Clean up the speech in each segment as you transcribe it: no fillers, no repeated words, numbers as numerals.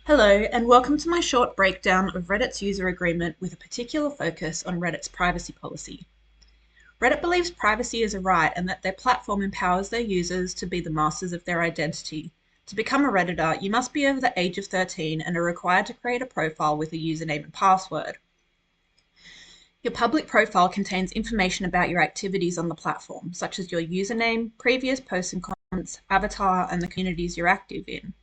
Hello, and welcome to my short breakdown of Reddit's user agreement with a particular focus on Reddit's privacy policy. Reddit believes privacy is a right and that their platform empowers their users to be the masters of their identity. To become a Redditor, you must be over the age of 13 and are required to create a profile with a username and password. Your public profile contains information about your activities on the platform, such as your username, previous posts and comments, avatar, and the communities you're active in.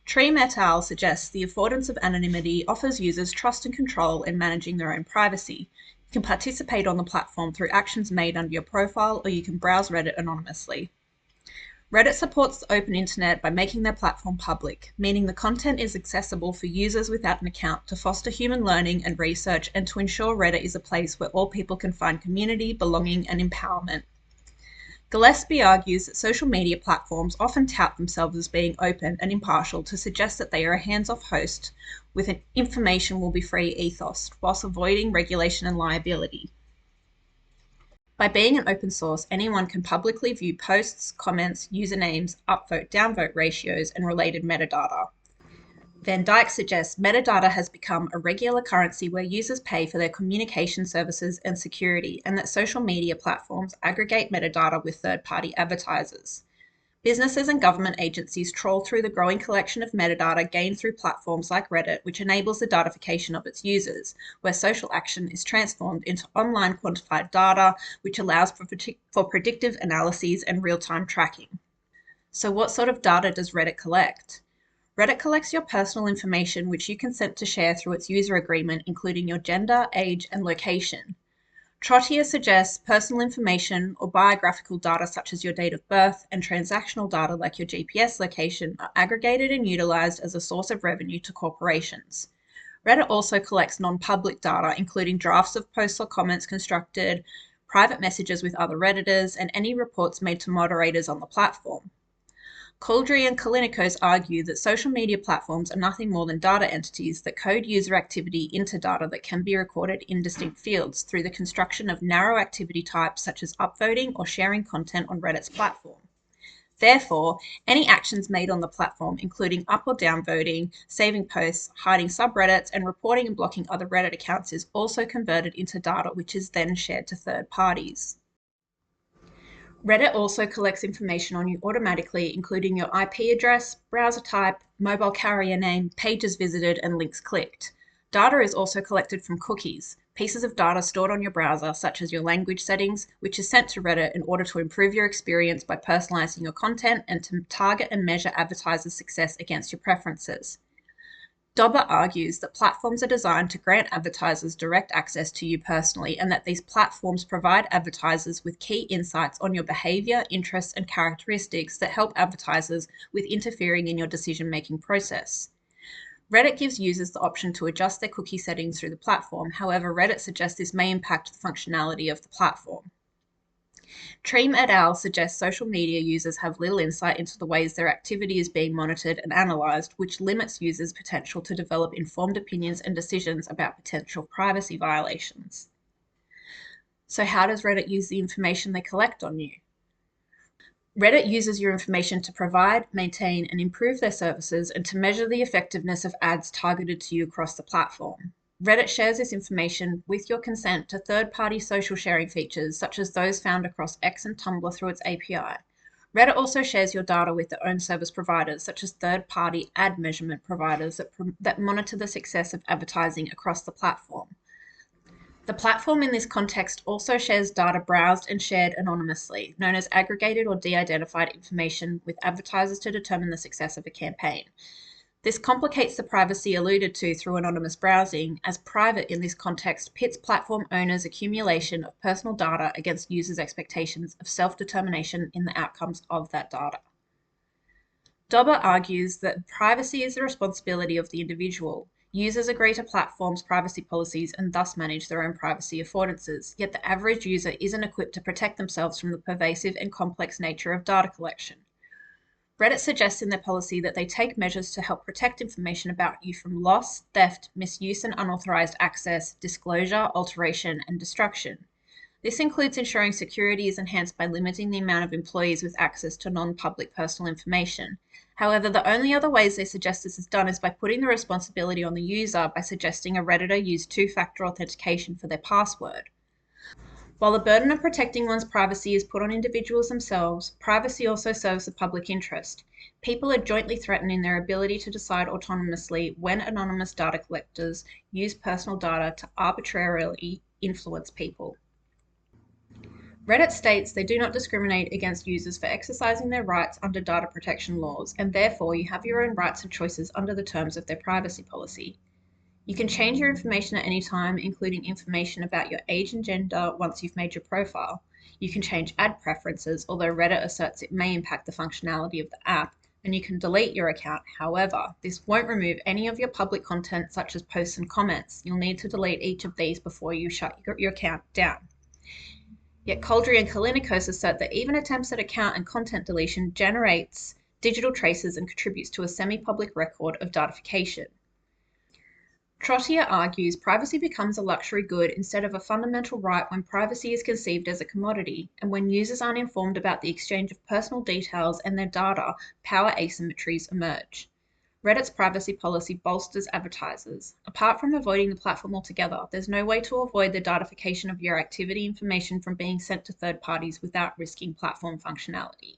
Treem et al. Suggests the affordance of anonymity offers users trust and control in managing their own privacy. You can participate on the platform through actions made under your profile, or you can browse Reddit anonymously. Reddit supports the open internet by making their platform public, meaning the content is accessible for users without an account to foster human learning and research and to ensure Reddit is a place where all people can find community, belonging, and empowerment. Gillespie argues that social media platforms often tout themselves as being open and impartial to suggest that they are a hands-off host with an information will be free ethos, whilst avoiding regulation and liability. By being an open source, anyone can publicly view posts, comments, usernames, upvote, downvote ratios, and related metadata. Dijck suggests metadata has become a regular currency where users pay for their communication services and security, and that social media platforms aggregate metadata with third-party advertisers. Businesses and government agencies trawl through the growing collection of metadata gained through platforms like Reddit, which enables the datification of its users, where social action is transformed into online quantified data, which allows for predictive analyses and real-time tracking. So what sort of data does Reddit collect? Reddit collects your personal information, which you consent to share through its user agreement, including your gender, age, and location. Trottier suggests personal information or biographical data such as your date of birth and transactional data like your GPS location are aggregated and utilized as a source of revenue to corporations. Reddit also collects non-public data, including drafts of posts or comments constructed, private messages with other Redditors, and any reports made to moderators on the platform. Couldry and Kallinikos argue that social media platforms are nothing more than data entities that code user activity into data that can be recorded in distinct fields through the construction of narrow activity types such as upvoting or sharing content on Reddit's platform. Therefore, any actions made on the platform, including up or down voting, saving posts, hiding subreddits, and reporting and blocking other Reddit accounts is also converted into data which is then shared to third parties. Reddit also collects information on you automatically, including your IP address, browser type, mobile carrier name, pages visited, and links clicked. Data is also collected from cookies, pieces of data stored on your browser, such as your language settings, which is sent to Reddit in order to improve your experience by personalizing your content and to target and measure advertisers' success against your preferences. Dobber argues that platforms are designed to grant advertisers direct access to you personally, and that these platforms provide advertisers with key insights on your behavior, interests, and characteristics that help advertisers with interfering in your decision-making process. Reddit gives users the option to adjust their cookie settings through the platform. However, Reddit suggests this may impact the functionality of the platform. Treem et al. Suggests social media users have little insight into the ways their activity is being monitored and analyzed, which limits users' potential to develop informed opinions and decisions about potential privacy violations. So how does Reddit use the information they collect on you? Reddit uses your information to provide, maintain, and improve their services and to measure the effectiveness of ads targeted to you across the platform. Reddit shares this information with your consent to third-party social sharing features, such as those found across X and Tumblr through its API. Reddit also shares your data with their own service providers, such as third-party ad measurement providers that monitor the success of advertising across the platform. The platform in this context also shares data browsed and shared anonymously, known as aggregated or de-identified information, with advertisers to determine the success of a campaign. This complicates the privacy alluded to through anonymous browsing, as private in this context pits platform owners' accumulation of personal data against users' expectations of self-determination in the outcomes of that data. Dobber argues that privacy is the responsibility of the individual. Users agree to platforms' privacy policies and thus manage their own privacy affordances, yet the average user isn't equipped to protect themselves from the pervasive and complex nature of data collection. Reddit suggests in their policy that they take measures to help protect information about you from loss, theft, misuse and unauthorized access, disclosure, alteration, and destruction. This includes ensuring security is enhanced by limiting the amount of employees with access to non-public personal information. However, the only other ways they suggest this is done is by putting the responsibility on the user by suggesting a Redditor use two-factor authentication for their password. While the burden of protecting one's privacy is put on individuals themselves, privacy also serves the public interest. People are jointly threatened in their ability to decide autonomously when anonymous data collectors use personal data to arbitrarily influence people. Reddit states they do not discriminate against users for exercising their rights under data protection laws, and therefore you have your own rights and choices under the terms of their privacy policy. You can change your information at any time, including information about your age and gender once you've made your profile. You can change ad preferences, although Reddit asserts it may impact the functionality of the app, and you can delete your account. However, this won't remove any of your public content such as posts and comments. You'll need to delete each of these before you shut your account down. Yet Couldry and Kallinikos assert that even attempts at account and content deletion generates digital traces and contributes to a semi-public record of datification. Trottier argues privacy becomes a luxury good instead of a fundamental right when privacy is conceived as a commodity, and when users aren't informed about the exchange of personal details and their data, power asymmetries emerge. Reddit's privacy policy bolsters advertisers. Apart from avoiding the platform altogether, there's no way to avoid the datification of your activity information from being sent to third parties without risking platform functionality.